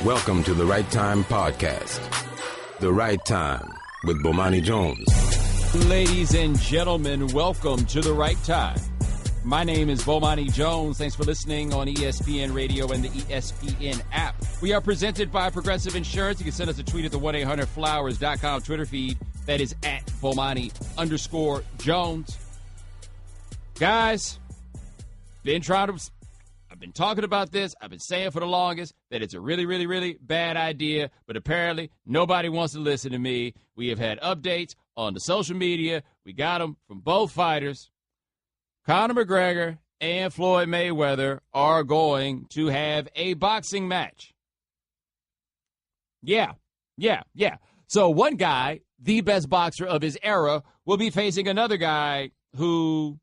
Welcome to the Right Time Podcast. The Right Time with Bomani Jones. Ladies and gentlemen, welcome to The Right Time. My name is Bomani Jones. Thanks for listening on ESPN Radio and the ESPN app. We are presented by Progressive Insurance. You can send us a tweet at the 1-800-Flowers.com Twitter feed. That is at Bomani_Jones. Guys, I've been talking about this. I've been saying for the longest that it's a really, really, really bad idea, but apparently nobody wants to listen to me. We have had updates on the social media. We got them from both fighters. Conor McGregor and Floyd Mayweather are going to have a boxing match. Yeah. So one guy, the best boxer of his era, will be facing another guy who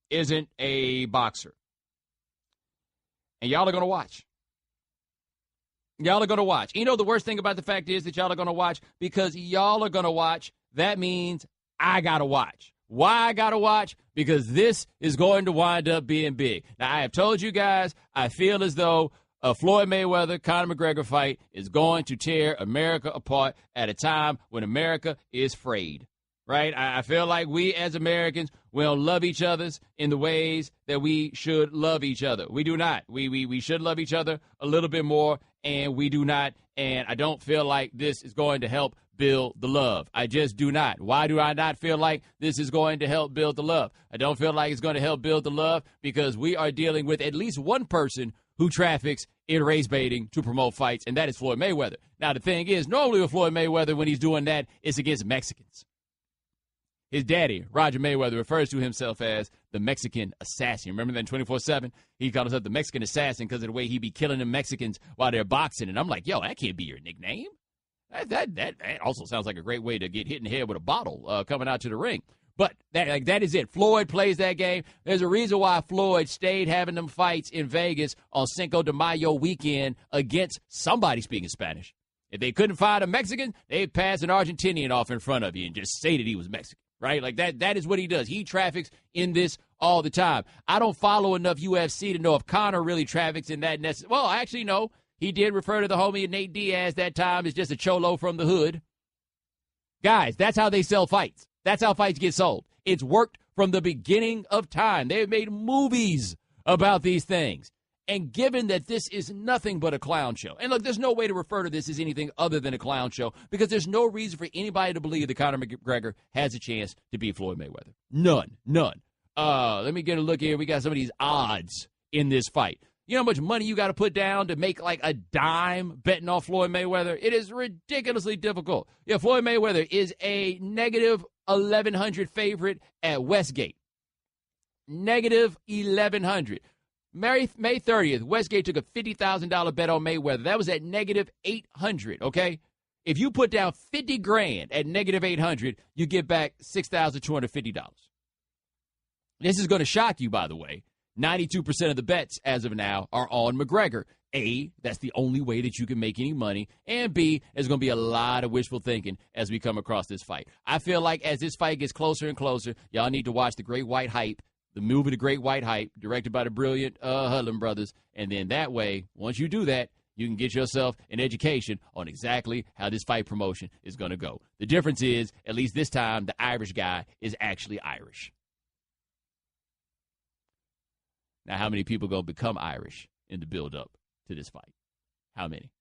isn't a boxer. And y'all are going to watch. Y'all are going to watch. You know, the worst thing about the fact is that y'all are going to watch because y'all are going to watch. That means I got to watch. Why I got to watch? Because this is going to wind up being big. Now, I have told you guys, I feel as though a Floyd Mayweather-Conor McGregor fight is going to tear America apart at a time when America is frayed. Right? I feel like we as Americans, we don't love each other in the ways that we should love each other. We do not. We should love each other a little bit more, and we do not. And I don't feel like this is going to help build the love. I just do not. Why do I not feel like this is going to help build the love? I don't feel like it's going to help build the love because we are dealing with at least one person who traffics in race baiting to promote fights, and that is Floyd Mayweather. Now, the thing is, normally with Floyd Mayweather, when he's doing that, it's against Mexicans. His daddy, Roger Mayweather, refers to himself as the Mexican assassin. Remember that in 24/7? He called himself the Mexican assassin because of the way he be killing the Mexicans while they're boxing. And I'm like, yo, that can't be your nickname. That also sounds like a great way to get hit in the head with a bottle coming out to the ring. But that is it. Floyd plays that game. There's a reason why Floyd stayed having them fights in Vegas on Cinco de Mayo weekend against somebody speaking Spanish. If they couldn't find a Mexican, they'd pass an Argentinian off in front of you and just say that he was Mexican. Right? Like that is what he does. He traffics in this all the time. I don't follow enough UFC to know if Conor really traffics in that. Well, actually, no. He did refer to the homie Nate Diaz that time as just a cholo from the hood. Guys, that's how they sell fights. That's how fights get sold. It's worked from the beginning of time. They've made movies about these things. And given that this is nothing but a clown show, and look, there's no way to refer to this as anything other than a clown show because there's no reason for anybody to believe that Conor McGregor has a chance to beat Floyd Mayweather. None. Let me get a look here. We got some of these odds in this fight. You know how much money you got to put down to make like a dime betting on Floyd Mayweather? It is ridiculously difficult. Yeah, Floyd Mayweather is a negative 1,100 favorite at Westgate. Negative 1,100. May 30th, Westgate took a $50,000 bet on Mayweather. That was at negative 800, okay? If you put down $50,000 at negative 800, you get back $6,250. This is going to shock you, by the way. 92% of the bets as of now are on McGregor. A, that's the only way that you can make any money. And B, there's going to be a lot of wishful thinking as we come across this fight. I feel like as this fight gets closer and closer, y'all need to watch The Great White Hype. The movie The Great White Hype, directed by the brilliant Hudlin brothers. And then that way, once you do that, you can get yourself an education on exactly how this fight promotion is going to go. The difference is, at least this time, the Irish guy is actually Irish. Now, how many people are going to become Irish in the build-up to this fight? How many?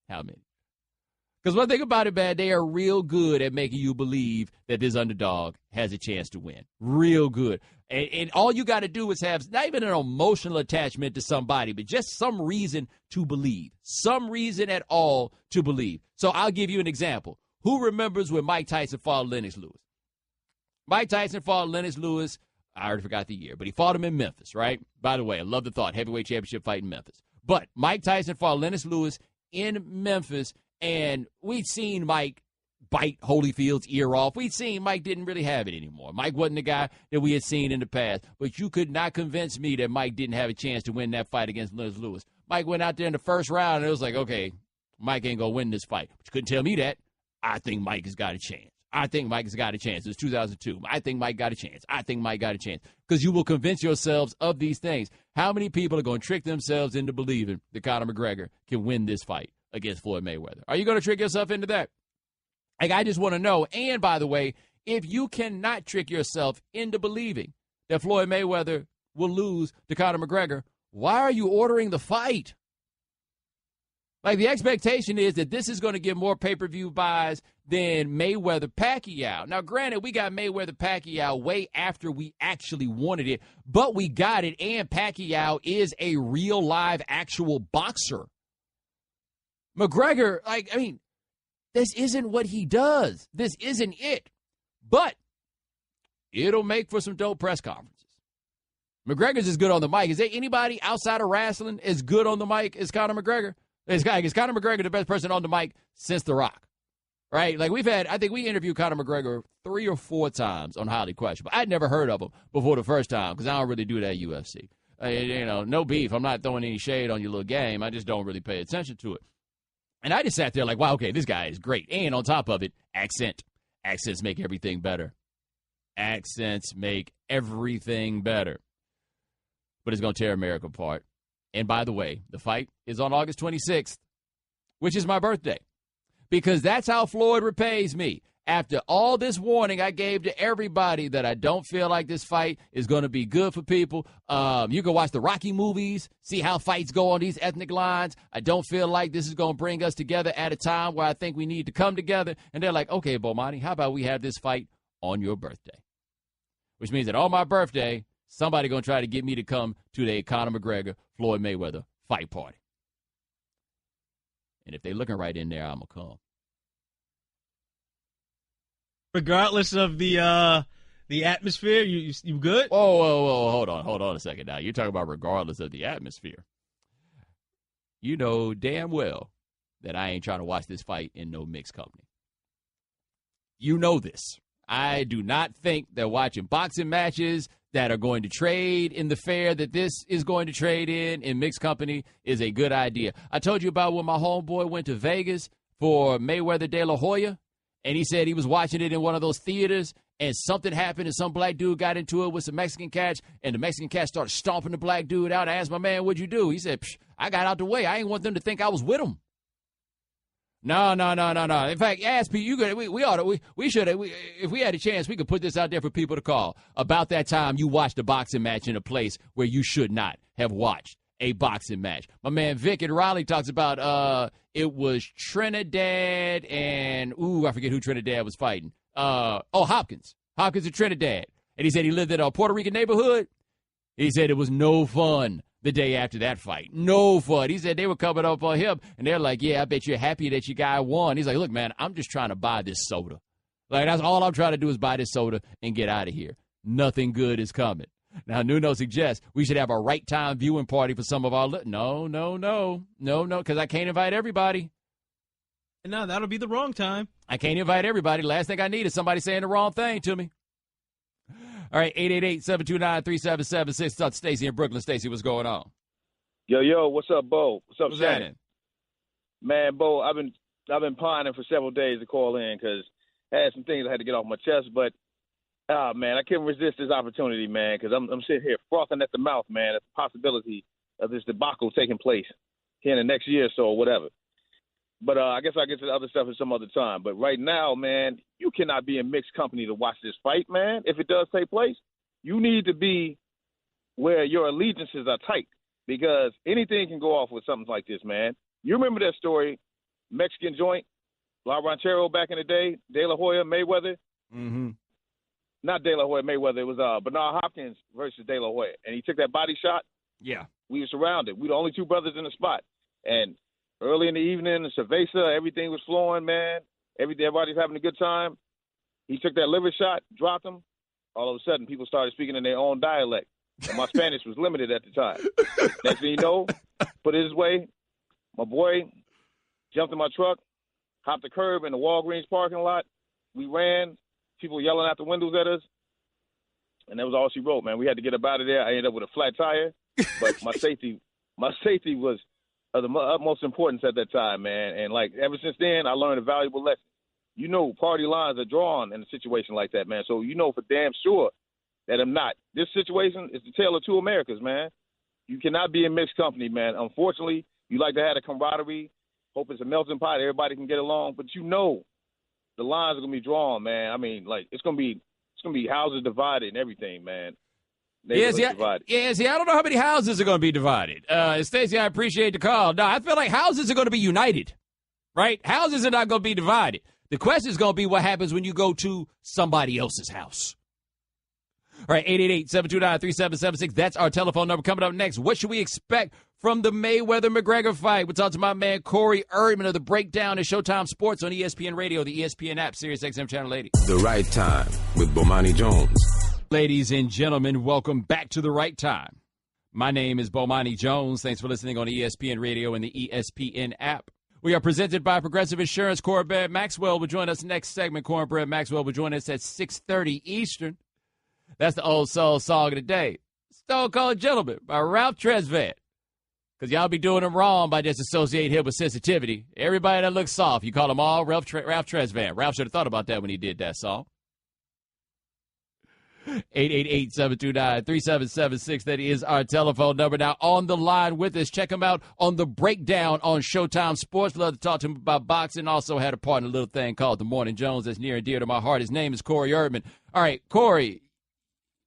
Because one thing about it, man, they are real good at making you believe that this underdog has a chance to win. Real good. And all you got to do is have not even an emotional attachment to somebody, but just some reason to believe. Some reason at all to believe. So I'll give you an example. Who remembers when Mike Tyson fought Lennox Lewis? Mike Tyson fought Lennox Lewis. I already forgot the year, but he fought him in Memphis, right? By the way, I love the thought. Heavyweight championship fight in Memphis. But Mike Tyson fought Lennox Lewis in Memphis. And we'd seen Mike bite Holyfield's ear off. We'd seen Mike didn't really have it anymore. Mike wasn't the guy that we had seen in the past. But you could not convince me that Mike didn't have a chance to win that fight against Lennox Lewis. Mike went out there in the first round, and it was like, okay, Mike ain't going to win this fight. But you couldn't tell me that. I think Mike has got a chance. I think Mike has got a chance. It was 2002. I think Mike got a chance. I think Mike got a chance. Because you will convince yourselves of these things. How many people are going to trick themselves into believing that Conor McGregor can win this fight against Floyd Mayweather? Are you going to trick yourself into that? Like, I just want to know. And, by the way, if you cannot trick yourself into believing that Floyd Mayweather will lose to Conor McGregor, why are you ordering the fight? Like, the expectation is that this is going to get more pay-per-view buys than Mayweather-Pacquiao. Now, granted, we got Mayweather-Pacquiao way after we actually wanted it, but we got it, and Pacquiao is a real, live, actual boxer. McGregor, this isn't what he does. This isn't it. But it'll make for some dope press conferences. McGregor's as good on the mic. Is there anybody outside of wrestling as good on the mic as Conor McGregor? Is Conor McGregor the best person on the mic since The Rock? Right? Like, I think we interviewed Conor McGregor 3 or 4 times on Highly Questionable. I'd never heard of him before the first time because I don't really do that UFC. No beef. I'm not throwing any shade on your little game. I just don't really pay attention to it. And I just sat there like, wow, okay, this guy is great. And on top of it, accent. Accents make everything better. Accents make everything better. But it's going to tear America apart. And by the way, the fight is on August 26th, which is my birthday. Because that's how Floyd repays me. After all this warning I gave to everybody that I don't feel like this fight is going to be good for people. You can watch the Rocky movies, see how fights go on these ethnic lines. I don't feel like this is going to bring us together at a time where I think we need to come together. And they're like, okay, Bomani, how about we have this fight on your birthday? Which means that on my birthday, somebody going to try to get me to come to the Conor McGregor, Floyd Mayweather fight party. And if they're looking right in there, I'm going to come. Regardless of the atmosphere, you good? Whoa, hold on a second now. You're talking about regardless of the atmosphere. You know damn well that I ain't trying to watch this fight in no mixed company. You know this. I do not think that watching boxing matches that are going to trade in the fare that this is going to trade in mixed company is a good idea. I told you about when my homeboy went to Vegas for Mayweather De La Hoya. And he said he was watching it in one of those theaters, and something happened, and some black dude got into it with some Mexican cats, and the Mexican cat started stomping the black dude out. I asked my man, what'd you do? He said, I got out the way. I ain't want them to think I was with him. No. In fact, ask people. We should. If we had a chance, we could put this out there for people to call about that time you watched a boxing match in a place where you should not have watched a boxing match. My man Vic in Raleigh talks about it was Trinidad and I forget who Trinidad was fighting. Hopkins in Trinidad, and he said he lived in a Puerto Rican neighborhood. He said it was no fun the day after that fight. No fun. He said they were coming up on him, and they're like, yeah, I bet you're happy that your guy won. He's like, look, man, I'm just trying to buy this soda. Like, that's all I'm trying to do is buy this soda and get out of here. Nothing good is coming. Now, Nuno suggests we should have a right time viewing party for some of our... No, because I can't invite everybody. No, that'll be the wrong time. I can't invite everybody. Last thing I need is somebody saying the wrong thing to me. All right, 888-729-3776. Talk to Stacey in Brooklyn. Stacey, what's going on? Yo, what's up, Bo? What's up, What's Shannon? happening? Man, Bo, I've been pining for several days to call in because I had some things I had to get off my chest, but man, I couldn't resist this opportunity, man, because I'm sitting here frothing at the mouth, man, at the possibility of this debacle taking place here in the next year or so or whatever. But I guess I'll get to the other stuff at some other time. But right now, man, you cannot be in mixed company to watch this fight, man. If it does take place, you need to be where your allegiances are tight because anything can go off with something like this, man. You remember that story, Mexican joint, La Ranchero back in the day, De La Hoya, Mayweather? Mm-hmm. Not De La Hoya, Mayweather. It was Bernard Hopkins versus De La Hoya. And he took that body shot. Yeah. We were surrounded. We were the only 2 brothers in the spot. And early in the evening, the cerveza, everything was flowing, man. Everybody's having a good time. He took that liver shot, dropped him. All of a sudden, people started speaking in their own dialect. And my Spanish was limited at the time. Next thing you know, put it his way, my boy jumped in my truck, hopped the curb in the Walgreens parking lot. We ran, people yelling out the windows at us. And that was all she wrote, man. We had to get up out of there. I ended up with a flat tire. But my safety was of the utmost importance at that time, man. And, like, ever since then, I learned a valuable lesson. you know party lines are drawn in a situation like that, man. So you know for damn sure that I'm not. This situation is the tale of two Americas, man. You cannot be in mixed company, man. Unfortunately, you like to have a camaraderie. Hope it's a melting pot. Everybody can get along. But you know the lines are going to be drawn, man. I mean, like, it's going to be houses divided and everything, man. Divided. I don't know how many houses are going to be divided. Stacey, I appreciate the call. No, I feel like houses are going to be united, right? Houses are not going to be divided. The question is going to be what happens when you go to somebody else's house. All right, 888-729-3776. That's our telephone number. Coming up next, what should we expect from the Mayweather-McGregor fight? We'll talk to my man Corey Erdman of The Breakdown and Showtime Sports on ESPN Radio, the ESPN app, Sirius XM Channel 80. The Right Time with Bomani Jones. Ladies and gentlemen, welcome back to The Right Time. My name is Bomani Jones. Thanks for listening on ESPN Radio and the ESPN app. We are presented by Progressive Insurance. Conbread Maxwell will join us next segment. Conbread Maxwell will join us at 6:30 Eastern. That's the old soul song of the day. Stone Cold Gentleman by Ralph Tresvant. Because y'all be doing him wrong by just associating him with sensitivity. Everybody that looks soft, you call them all Ralph Tresvant. Ralph should have thought about that when he did that song. 888-729-3776. That is our telephone number. Now, on the line with us, check him out on The Breakdown on Showtime Sports. Love to talk to him about boxing. Also had a part in a little thing called The Morning Jones that's near and dear to my heart. His name is Corey Erdman. All right, Corey,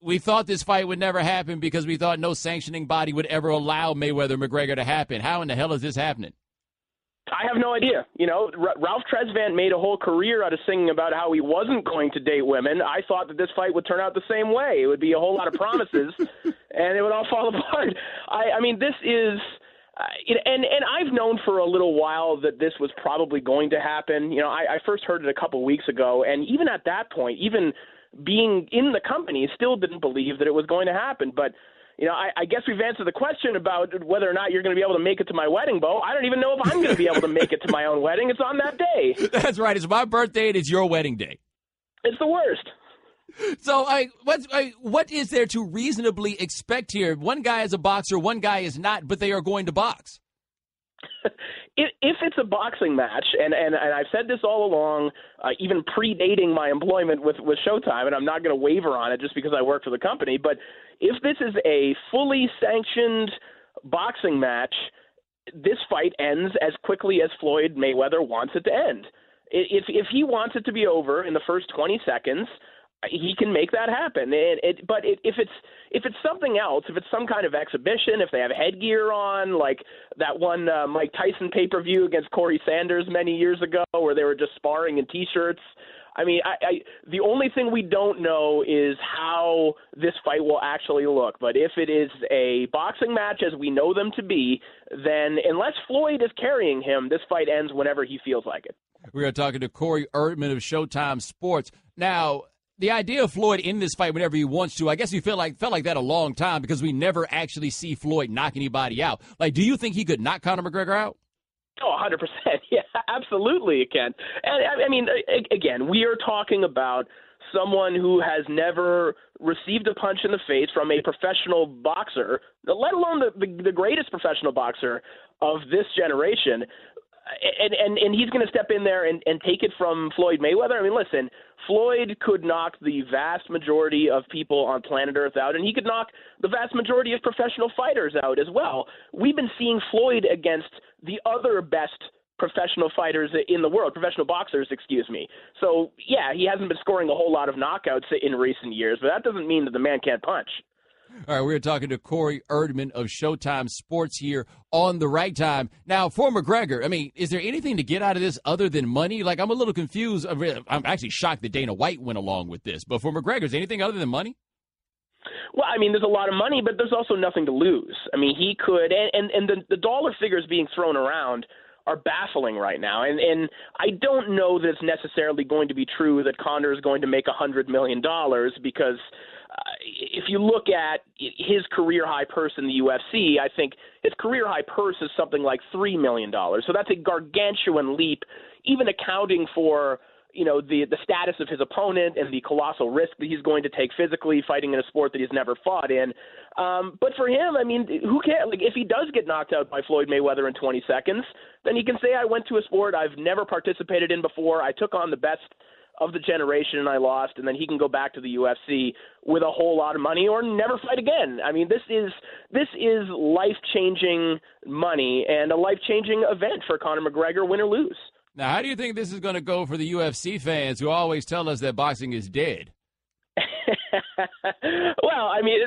we thought this fight would never happen because we thought no sanctioning body would ever allow Mayweather-McGregor to happen. How in the hell is this happening? I have no idea. You know, Ralph Tresvant made a whole career out of singing about how he wasn't going to date women. I thought that this fight would turn out the same way. It would be a whole lot of promises, and it would all fall apart. I mean, this is and I've known for a little while that this was probably going to happen. You know, I first heard it a couple weeks ago, and even at that point, even being in the company, still didn't believe that it was going to happen. But, you know, I guess we've answered the question about whether or not you're going to be able to make it to my wedding, Bo. I don't even know if I'm going to be able to make it to my own wedding. It's on that day. That's right. It's my birthday and it's your wedding day. It's the worst. So what is there to reasonably expect here? One guy is a boxer, one guy is not, but they are going to box. If it's a boxing match, and I've said this all along, even predating my employment with Showtime, and I'm not going to waver on it just because I work for the company, but if this is a fully sanctioned boxing match, this fight ends as quickly as Floyd Mayweather wants it to end. If he wants it to be over in the first 20 seconds, he can make that happen. But if it's something else, if it's some kind of exhibition, if they have headgear on, like that one Mike Tyson pay-per-view against Corey Sanders many years ago where they were just sparring in T-shirts, I mean, the only thing we don't know is how this fight will actually look. But if it is a boxing match as we know them to be, then unless Floyd is carrying him, this fight ends whenever he feels like it. We are talking to Corey Erdman of Showtime Sports. Now, the idea of Floyd in this fight whenever he wants to, I guess we felt like that a long time because we never actually see Floyd knock anybody out. Like, do you think he could knock Conor McGregor out? Oh, 100%. Yeah, absolutely it can. And I mean, again, we are talking about someone who has never received a punch in the face from a professional boxer, let alone the greatest professional boxer of this generation. And he's going to step in there and take it from Floyd Mayweather. I mean, listen, Floyd could knock the vast majority of people on planet Earth out, and he could knock the vast majority of professional fighters out as well. We've been seeing Floyd against the other best professional fighters in the world, professional boxers, excuse me. So, yeah, he hasn't been scoring a whole lot of knockouts in recent years, but that doesn't mean that the man can't punch. All right, we're talking to Corey Erdman of Showtime Sports here on The Right Time. Now, for McGregor, I mean, is there anything to get out of this other than money? Like, I'm a little confused. I'm actually shocked that Dana White went along with this. But for McGregor, is there anything other than money? Well, I mean, there's a lot of money, but there's also nothing to lose. I mean, he could, and the dollar figures being thrown around are baffling right now. And I don't know that it's necessarily going to be true that Conor is going to make $100 million because if you look at his career high purse in the UFC, I think his career high purse is something like $3 million. So that's a gargantuan leap, even accounting for the status of his opponent and the colossal risk that he's going to take physically fighting in a sport that he's never fought in. But for him, I mean, who cares? Like, if he does get knocked out by Floyd Mayweather in 20 seconds, then he can say, I went to a sport I've never participated in before. I took on the best of the generation and I lost, and then he can go back to the UFC with a whole lot of money or never fight again. I mean, this is life-changing money and a life-changing event for Conor McGregor, win or lose. Now, how do you think this is going to go for the UFC fans who always tell us that boxing is dead? Well, I mean,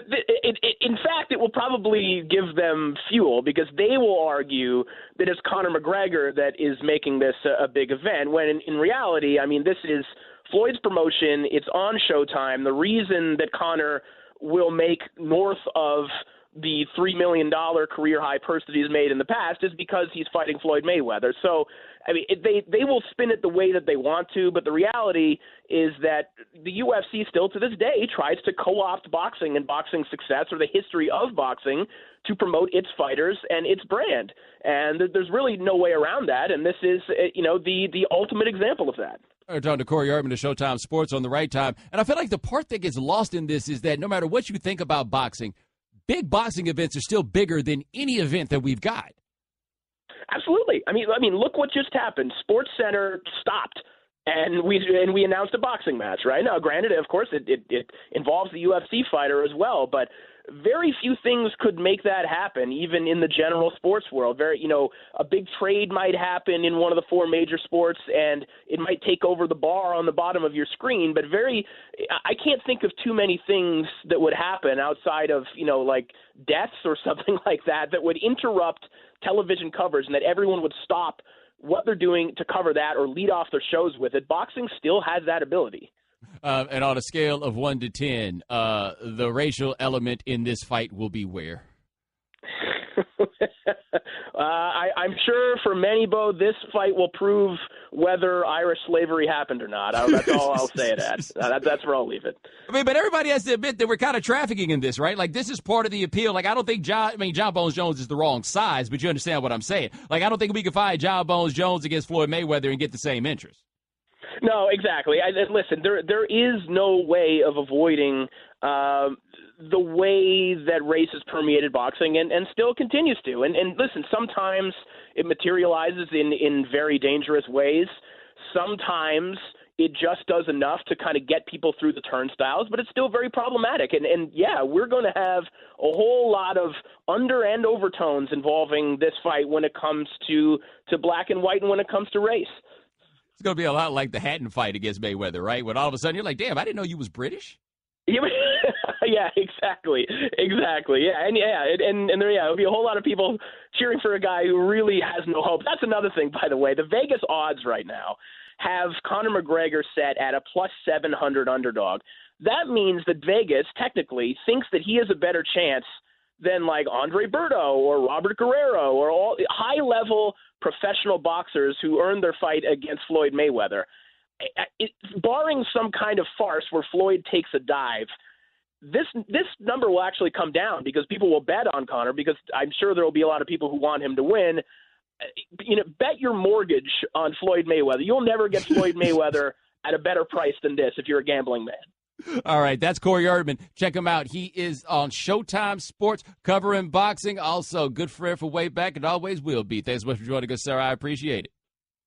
in fact, it will probably give them fuel because they will argue that it's Conor McGregor that is making this a big event, when in reality, I mean, this is Floyd's promotion. It's on Showtime. The reason that Conor will make north of the $3 million career high purse that he's made in the past is because he's fighting Floyd Mayweather. So, I mean, they will spin it the way that they want to, but the reality is that the UFC still to this day tries to co-opt boxing and boxing success or the history of boxing to promote its fighters and its brand. And there's really no way around that, and this is, the ultimate example of that. We're talking to Corey Erdman of Showtime Sports on the Right Time. And I feel like the part that gets lost in this is that no matter what you think about boxing, big boxing events are still bigger than any event that we've got. Absolutely. I mean, look what just happened. Sports Center stopped, and we announced a boxing match. Right now, granted, of course, it involves the UFC fighter as well, but very few things could make that happen, even in the general sports world. A big trade might happen in one of the four major sports, and it might take over the bar on the bottom of your screen. But I can't think of too many things that would happen outside of, like deaths or something like that would interrupt television coverage and that everyone would stop what they're doing to cover that or lead off their shows with it. Boxing still has that ability. And on a scale of 1 to 10, the racial element in this fight will be where? I'm sure for many, Bo, this fight will prove whether Irish slavery happened or not. That's all I'll say to that. That's where I'll leave it. I mean, but everybody has to admit that we're kind of trafficking in this, right? Like, this is part of the appeal. Like, I don't think John Bones Jones is the wrong size, but you understand what I'm saying. Like, I don't think we can fight John Bones Jones against Floyd Mayweather and get the same interest. No, exactly. Listen, there is no way of avoiding the way that race has permeated boxing and still continues to. And listen, sometimes it materializes in very dangerous ways. Sometimes it just does enough to kind of get people through the turnstiles, but it's still very problematic. And yeah, we're going to have a whole lot of under and overtones involving this fight when it comes to black and white and when it comes to race. It's going to be a lot like the Hatton fight against Mayweather, right? When all of a sudden you're like, damn, I didn't know you was British. Yeah, exactly. Yeah, and there'll be a whole lot of people cheering for a guy who really has no hope. That's another thing, by the way. The Vegas odds right now have Conor McGregor set at a plus 700 underdog. That means that Vegas technically thinks that he has a better chance than like Andre Berto or Robert Guerrero or all high-level professional boxers who earned their fight against Floyd Mayweather. Barring some kind of farce where Floyd takes a dive, this number will actually come down because people will bet on Conor because I'm sure there will be a lot of people who want him to win. Bet your mortgage on Floyd Mayweather. You'll never get Floyd Mayweather at a better price than this if you're a gambling man. All right, that's Corey Erdman. Check him out. He is on Showtime Sports covering boxing. Also, good friend for way back and always will be. Thanks so much for joining us, sir. I appreciate it.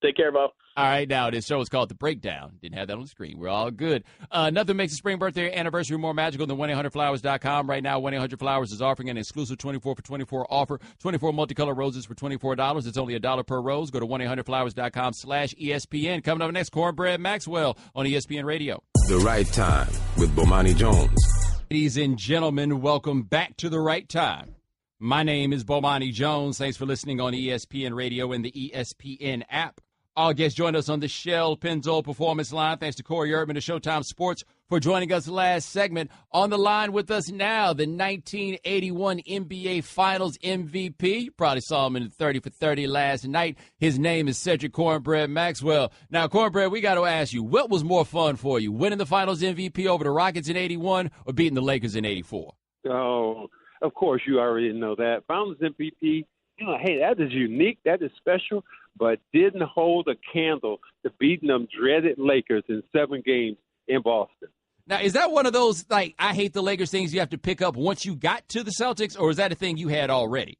Take care, Bo. All right, now this show is called The Breakdown. Didn't have that on the screen. We're all good. Nothing makes a spring birthday anniversary more magical than 1-800-Flowers.com. Right now, 1-800-Flowers is offering an exclusive 24 for 24 offer. 24 multicolored roses for $24. It's only $1 per rose. Go to 1-800-Flowers.com/ESPN. Coming up next, Conbread Maxwell on ESPN Radio. The Right Time with Bomani Jones. Ladies and gentlemen, welcome back to The Right Time. My name is Bomani Jones. Thanks for listening on ESPN Radio and the ESPN app. All guests joined us on the Shell Pennzoil Performance Line. Thanks to Corey Erdman of Showtime Sports for joining us last segment. On the line with us now, the 1981 NBA Finals MVP. You probably saw him in 30 for 30 last night. His name is Cedric Conbread Maxwell. Now, Conbread, we got to ask you, what was more fun for you, winning the Finals MVP over the Rockets in 81 or beating the Lakers in 84? Oh, of course, you already know that. Finals MVP hey, that is unique, that is special, but didn't hold a candle to beating them dreaded Lakers in 7 games in Boston. Now, is that one of those, like, I hate the Lakers things you have to pick up once you got to the Celtics, or is that a thing you had already?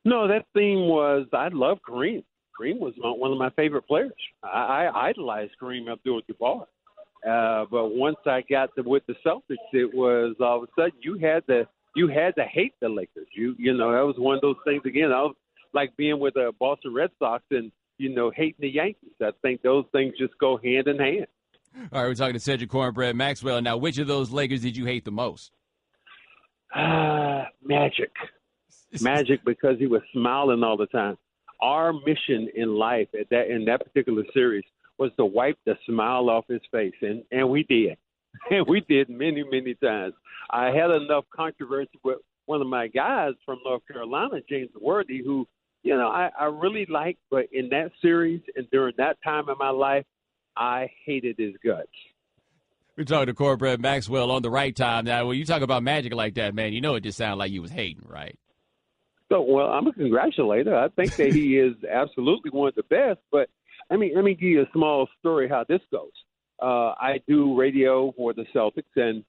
No, that theme was I love Kareem. Kareem was one of my favorite players. I idolized Kareem Abdul-Jabbar. But once I got with the Celtics, it was all of a sudden you had to hate the Lakers. You know, that was one of those things again. I was like being with the Boston Red Sox and, you know, hating the Yankees. I think those things just go hand in hand. All right, we're talking to Cedric Conbread Maxwell. Now, which of those Lakers did you hate the most? Magic. Magic, because he was smiling all the time. Our mission in life in that particular series was to wipe the smile off his face, and we did. And we did many, many times. I had enough controversy with one of my guys from North Carolina, James Worthy, who, you know, I really liked, but in that series and during that time in my life, I hated his guts. We're talking to Conbread Maxwell on the right time. Now, when you talk about Magic like that, man, you know it just sounded like you was hating, right? So, well, I'm a congratulator. I think that he is absolutely one of the best. But let me give you a small story how this goes. I do radio for the Celtics, and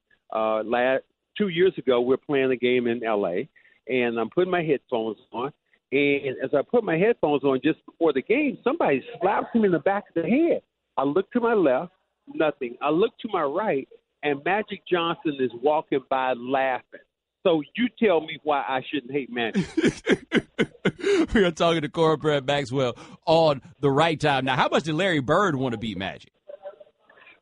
2 years ago, we're playing a game in L.A., and I'm putting my headphones on. And as I put my headphones on just before the game, somebody slaps him in the back of the head. I look to my left, nothing. I look to my right, and Magic Johnson is walking by laughing. So you tell me why I shouldn't hate Magic. We are talking to Conbread Maxwell on the right time. Now, how much did Larry Bird want to beat Magic?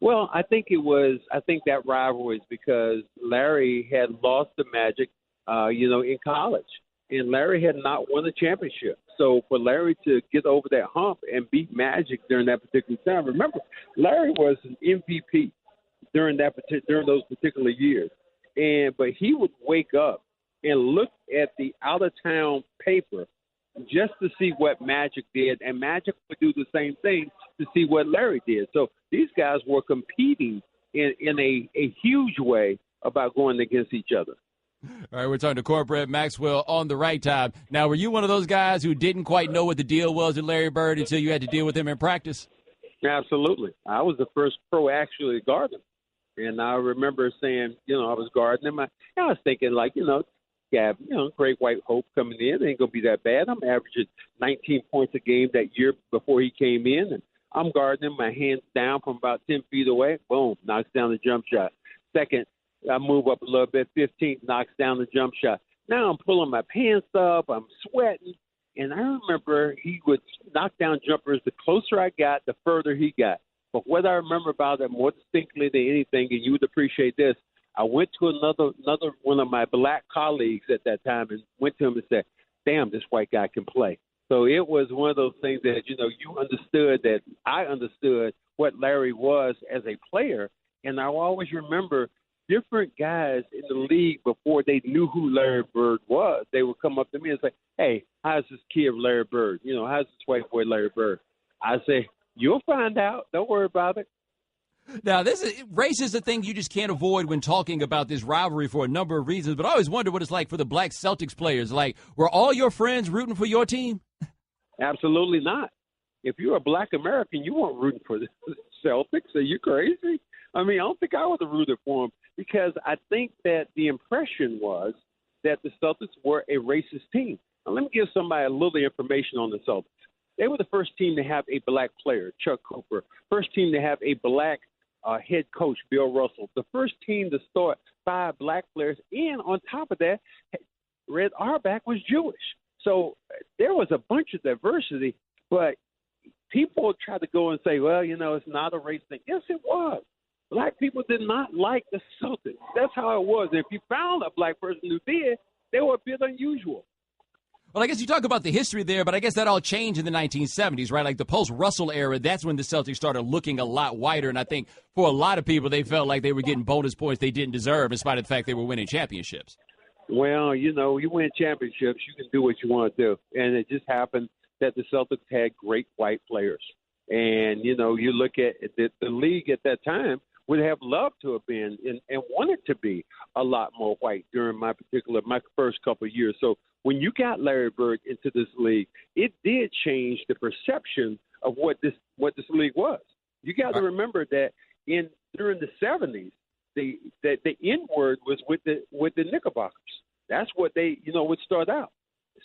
Well, I think that rivalry is because Larry had lost to Magic, in college. And Larry had not won a championship. So for Larry to get over that hump and beat Magic during that particular time, remember, Larry was an MVP during those particular years. But he would wake up and look at the out-of-town paper just to see what Magic did, and Magic would do the same thing to see what Larry did. So these guys were competing in a huge way about going against each other. All right, we're talking to Conbread Maxwell on the right time. Now, were you one of those guys who didn't quite know what the deal was with Larry Bird until you had to deal with him in practice? Absolutely. I was the first pro actually to guard him. And I remember saying, I was guarding him. I was thinking, great white hope coming in. It ain't going to be that bad. I'm averaging 19 points a game that year before he came in. And I'm guarding him, my hands down from about 10 feet away. Boom, knocks down the jump shot. Second, I move up a little bit, 15, knocks down the jump shot. Now I'm pulling my pants up. I'm sweating. And I remember he would knock down jumpers. The closer I got, the further he got. But what I remember about it more distinctly than anything, and you would appreciate this, I went to another one of my black colleagues at that time and went to him and said, damn, this white guy can play. So it was one of those things that, you understood that I understood what Larry was as a player. And I always remember different guys in the league before they knew who Larry Bird was. They would come up to me and say, hey, how's this kid Larry Bird? How's this white boy Larry Bird? I say, you'll find out. Don't worry about it. Now, race is a thing you just can't avoid when talking about this rivalry for a number of reasons, but I always wonder what it's like for the black Celtics players. Like, were all your friends rooting for your team? Absolutely not. If you're a black American, you weren't rooting for the Celtics. Are you crazy? I mean, I don't think I would have rooted for them because I think that the impression was that the Celtics were a racist team. Now, let me give somebody a little information on the Celtics. They were the first team to have a black player, Chuck Cooper. First team to have a black head coach, Bill Russell. The first team to start 5 black players. And on top of that, Red Auerbach was Jewish. So there was a bunch of diversity. But people try to go and say, well, it's not a race thing. Yes, it was. Black people did not like the Celtics. That's how it was. And if you found a black person who did, they were a bit unusual. Well, I guess you talk about the history there, but I guess that all changed in the 1970s, right? Like the post-Russell era, that's when the Celtics started looking a lot whiter. And I think for a lot of people, they felt like they were getting bonus points they didn't deserve, in spite of the fact they were winning championships. Well, you win championships, you can do what you want to do. And it just happened that the Celtics had great white players. And, you look at the league at that time would have loved to have been and wanted to be a lot more white during my first couple of years. So when you got Larry Bird into this league, it did change the perception of what this league was. You got to remember that during the 70s, the N-word was with the Knickerbockers. That's what they would start out.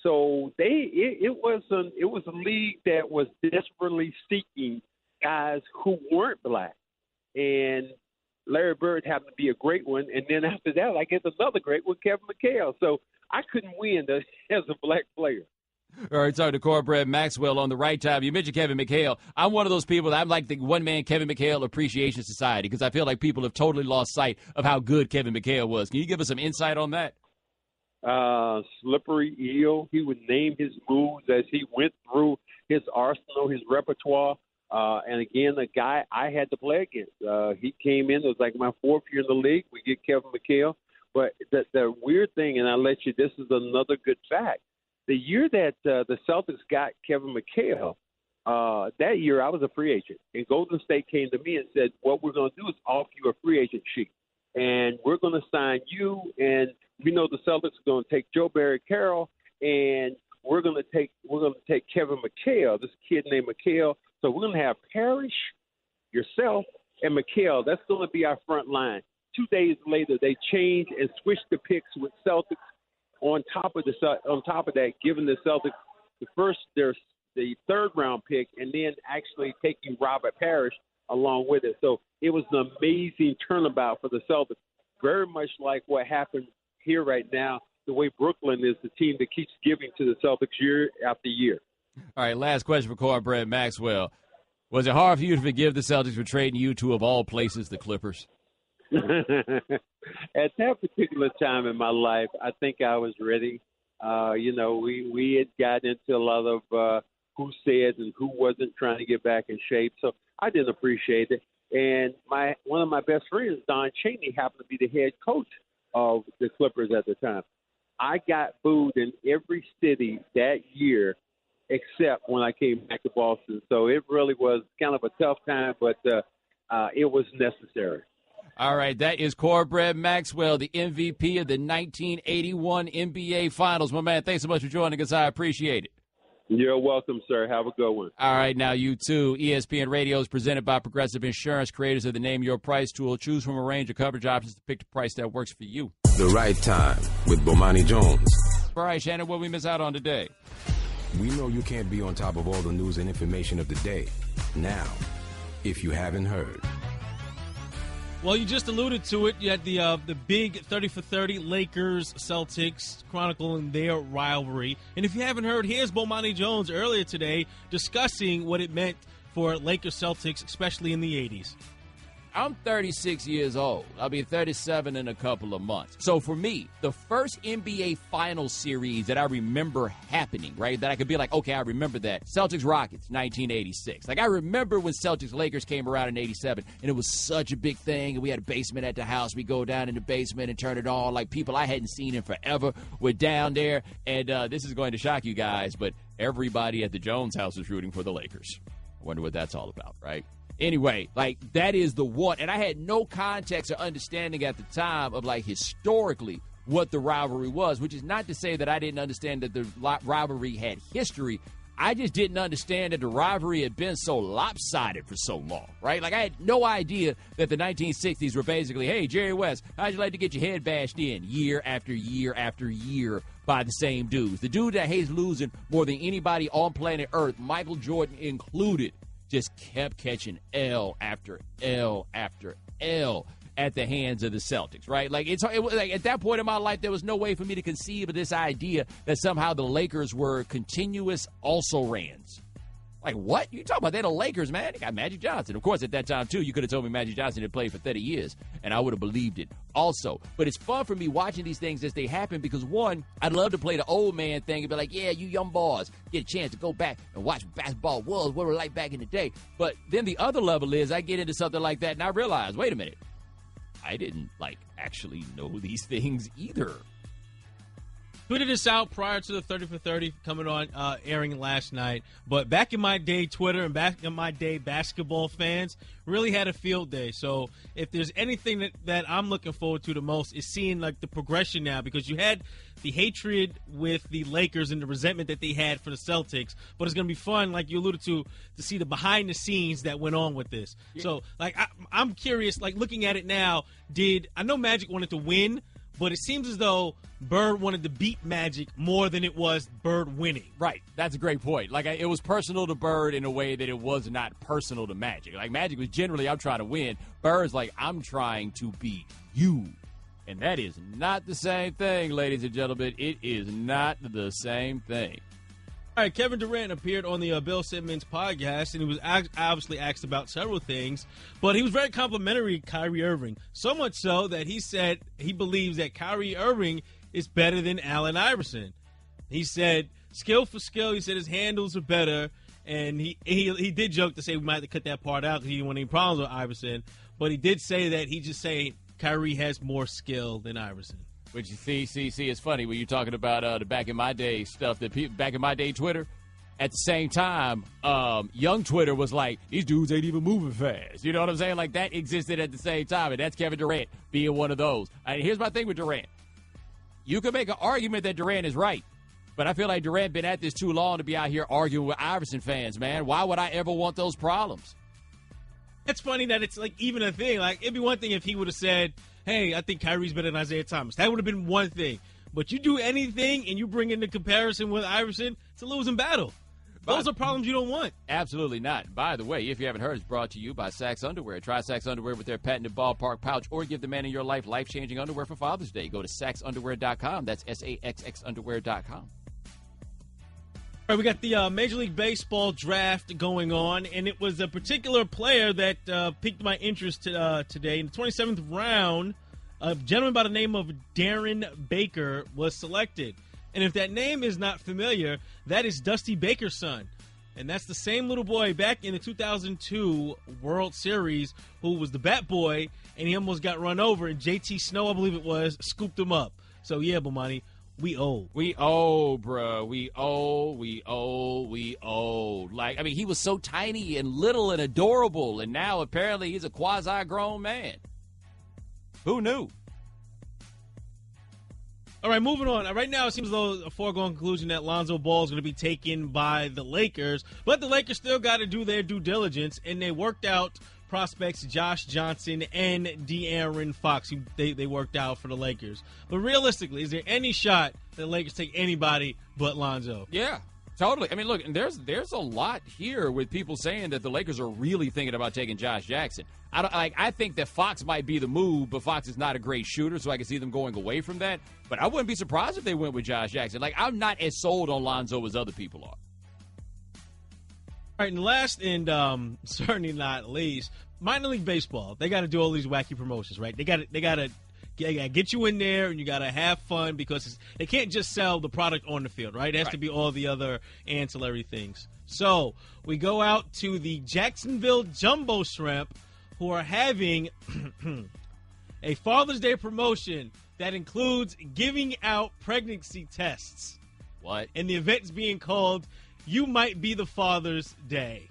So it was a league that was desperately seeking guys who weren't black, and Larry Bird happened to be a great one. And then after that, I guess another great one, Kevin McHale. So I couldn't win as a black player. All right, talking to Conbread Maxwell on the right time. You mentioned Kevin McHale. I'm one of those people I'm like the one-man Kevin McHale Appreciation Society because I feel like people have totally lost sight of how good Kevin McHale was. Can you give us some insight on that? Slippery eel. He would name his moves as he went through his arsenal, his repertoire. And again, a guy I had to play against. He came in. It was like my fourth year in the league. We get Kevin McHale. But the weird thing, and I'll let you, this is another good fact. The year that the Celtics got Kevin McHale, that year I was a free agent. And Golden State came to me and said, what we're going to do is offer you a free agent sheet. And we're going to sign you, and we know the Celtics are going to take Joe Barry Carroll, and we're going to take Kevin McHale, this kid named McHale. So we're going to have Parrish, yourself, and McHale. That's going to be our front line. 2 days later, they changed and switched the picks with Celtics on top of that, giving the Celtics the third round pick, and then actually taking Robert Parrish along with it. So it was an amazing turnabout for the Celtics. Very much like what happened here right now, the way Brooklyn is the team that keeps giving to the Celtics year after year. All right, last question for Conbread Maxwell. Was it hard for you to forgive the Celtics for trading you to, of all places, the Clippers? At that particular time in my life, I think I was ready. We had gotten into a lot of who said and who wasn't trying to get back in shape, so I didn't appreciate it. And one of my best friends, Don Chaney, happened to be the head coach of the Clippers at the time. I got booed in every city that year except when I came back to Boston. So it really was kind of a tough time, but it was necessary. All right, that is Conbread Maxwell, the MVP of the 1981 NBA Finals. My man, thanks so much for joining us. I appreciate it. You're welcome, sir. Have a good one. All right, now you too. ESPN Radio is presented by Progressive Insurance, creators of the Name Your Price tool. Choose from a range of coverage options to pick the price that works for you. The Right Time with Bomani Jones. All right, Shannon, what we miss out on today? We know you can't be on top of all the news and information of the day. Now, if you haven't heard. Well, you just alluded to it. You had the big 30-for-30 Lakers-Celtics chronicling their rivalry. And if you haven't heard, here's Bomani Jones earlier today discussing what it meant for Lakers-Celtics, especially in the 80s. I'm 36 years old. I'll be 37 in a couple of months. So for me, the first NBA Finals series that I remember happening, right, that I could be like, okay, I remember that. Celtics-Rockets, 1986. Like, I remember when Celtics-Lakers came around in 87, and it was such a big thing, and we had a basement at the house. We go down in the basement and turn it on. Like, people I hadn't seen in forever were down there. And this is going to shock you guys, but everybody at the Jones house was rooting for the Lakers. I wonder what that's all about, right? Anyway, like, that is the one. And I had no context or understanding at the time of, like, historically what the rivalry was, which is not to say that I didn't understand that the rivalry had history. I just didn't understand that the rivalry had been so lopsided for so long, right? Like, I had no idea that the 1960s were basically, hey, Jerry West, how'd you like to get your head bashed in year after year after year by the same dudes? The dude that hates losing more than anybody on planet Earth, Michael Jordan included, just kept catching L after L after L at the hands of the Celtics, right? Like, it was like, at that point in my life, there was no way for me to conceive of this idea that somehow the Lakers were continuous also-rans. Like, what? You talking about they're the Lakers, man? They got Magic Johnson. Of course, at that time, too, you could have told me Magic Johnson had played for 30 years, and I would have believed it also. But it's fun for me watching these things as they happen because, one, I'd love to play the old man thing and be like, yeah, you young boys, get a chance to go back and watch basketball was what it was like back in the day. But then the other level is I get into something like that, and I realize, wait a minute, I didn't, like, actually know these things either. Tweeted this out prior to the 30 for 30 coming on, airing last night. But back in my day, Twitter and back in my day, basketball fans really had a field day. So if there's anything that I'm looking forward to the most is seeing like the progression now, because you had the hatred with the Lakers and the resentment that they had for the Celtics. But it's going to be fun, like you alluded to see the behind the scenes that went on with this. Yeah. So like I'm curious, like looking at it now, I know Magic wanted to win, but it seems as though Bird wanted to beat Magic more than it was Bird winning. Right. That's a great point. Like, it was personal to Bird in a way that it was not personal to Magic. Like, Magic was generally, I'm trying to win. Bird's like, I'm trying to beat you. And that is not the same thing, ladies and gentlemen. It is not the same thing. All right, Kevin Durant appeared on the Bill Simmons podcast, and he was obviously asked about several things, but he was very complimentary to Kyrie Irving, so much so that he said he believes that Kyrie Irving is better than Allen Iverson. He said, skill for skill, he said his handles are better, and he did joke to say we might have to cut that part out because he didn't want any problems with Iverson, but he did say that he just saying Kyrie has more skill than Iverson. Which you see, it's funny when you're talking about the back in my day stuff, that back in my day Twitter, at the same time, young Twitter was like, these dudes ain't even moving fast. You know what I'm saying? Like, that existed at the same time, and that's Kevin Durant being one of those. And here's my thing with Durant. You can make an argument that Durant is right, but I feel like Durant been at this too long to be out here arguing with Iverson fans, man. Why would I ever want those problems? It's funny that it's like even a thing. Like, it'd be one thing if he would have said, hey, I think Kyrie's better than Isaiah Thomas. That would have been one thing. But you do anything and you bring in the comparison with Iverson, it's a losing battle. Those are problems you don't want. Absolutely not. By the way, if you haven't heard, it's brought to you by Saks Underwear. Try Saks Underwear with their patented ballpark pouch, or give the man in your life life-changing underwear for Father's Day. Go to SaksUnderwear.com. That's SAXXUnderwear.com. All right, we got the Major League Baseball draft going on, and it was a particular player that piqued my interest today. In the 27th round, a gentleman by the name of Darren Baker was selected. And if that name is not familiar, that is Dusty Baker's son. And that's the same little boy back in the 2002 World Series who was the bat boy, and he almost got run over, and JT Snow, I believe it was, scooped him up. So, yeah, Bomani, we owe. We owe, bro. We owe. Like, I mean, he was so tiny and little and adorable, and now apparently he's a quasi-grown man. Who knew? All right, moving on. Right now, it seems as though a foregone conclusion that Lonzo Ball is going to be taken by the Lakers, but the Lakers still got to do their due diligence, and they worked out prospects Josh Johnson and De'Aaron Fox, who they worked out for the Lakers. But realistically, is there any shot that the Lakers take anybody but Lonzo? Yeah. Totally. I mean, look, there's a lot here with people saying that the Lakers are really thinking about taking Josh Jackson. I think that Fox might be the move, but Fox is not a great shooter, so I can see them going away from that. But I wouldn't be surprised if they went with Josh Jackson. Like, I'm not as sold on Lonzo as other people are. All right, and last and certainly not least, minor league baseball. They got to do all these wacky promotions, right? They got to get you in there, and you got to have fun because they can't just sell the product on the field, right? It has to be all the other ancillary things. So we go out to the Jacksonville Jumbo Shrimp, who are having a Father's Day promotion that includes giving out pregnancy tests. What? And the event's being called You Might Be the Father's Day.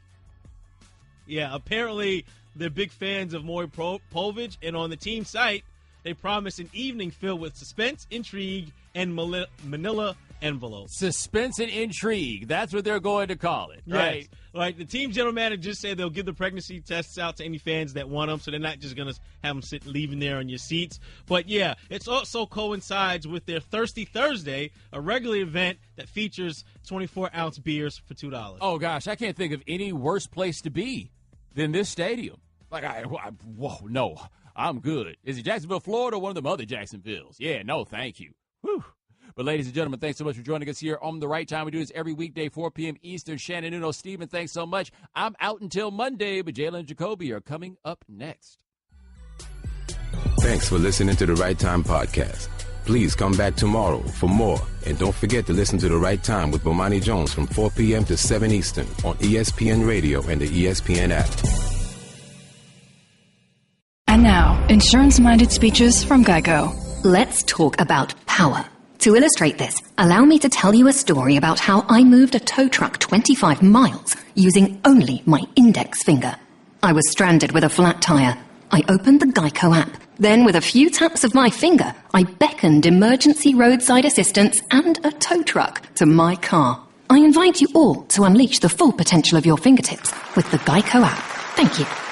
Yeah, apparently they're big fans of Maury Povich, and on the team site, they promise an evening filled with suspense, intrigue, and manila envelopes. Suspense and intrigue. That's what they're going to call it, right? Yes. Right. The team general manager just said they'll give the pregnancy tests out to any fans that want them, so they're not just going to have them leaving there on your seats. But, yeah, it also coincides with their Thirsty Thursday, a regular event that features 24-ounce beers for $2. Oh, gosh, I can't think of any worse place to be than this stadium. Like, no. I'm good. Is it Jacksonville, Florida, or one of them other Jacksonvilles? Yeah, no, thank you. Whew. But, ladies and gentlemen, thanks so much for joining us here on The Right Time. We do this every weekday, 4 p.m. Eastern. Shannon Uno, Steven, thanks so much. I'm out until Monday, but Jalen and Jacoby are coming up next. Thanks for listening to The Right Time podcast. Please come back tomorrow for more. And don't forget to listen to The Right Time with Bomani Jones from 4 p.m. to 7 Eastern on ESPN Radio and the ESPN app. And now, insurance-minded speeches from Geico. Let's talk about power. To illustrate this, allow me to tell you a story about how I moved a tow truck 25 miles using only my index finger. I was stranded with a flat tire. I opened the Geico app. Then, with a few taps of my finger, I beckoned emergency roadside assistance and a tow truck to my car. I invite you all to unleash the full potential of your fingertips with the Geico app. Thank you.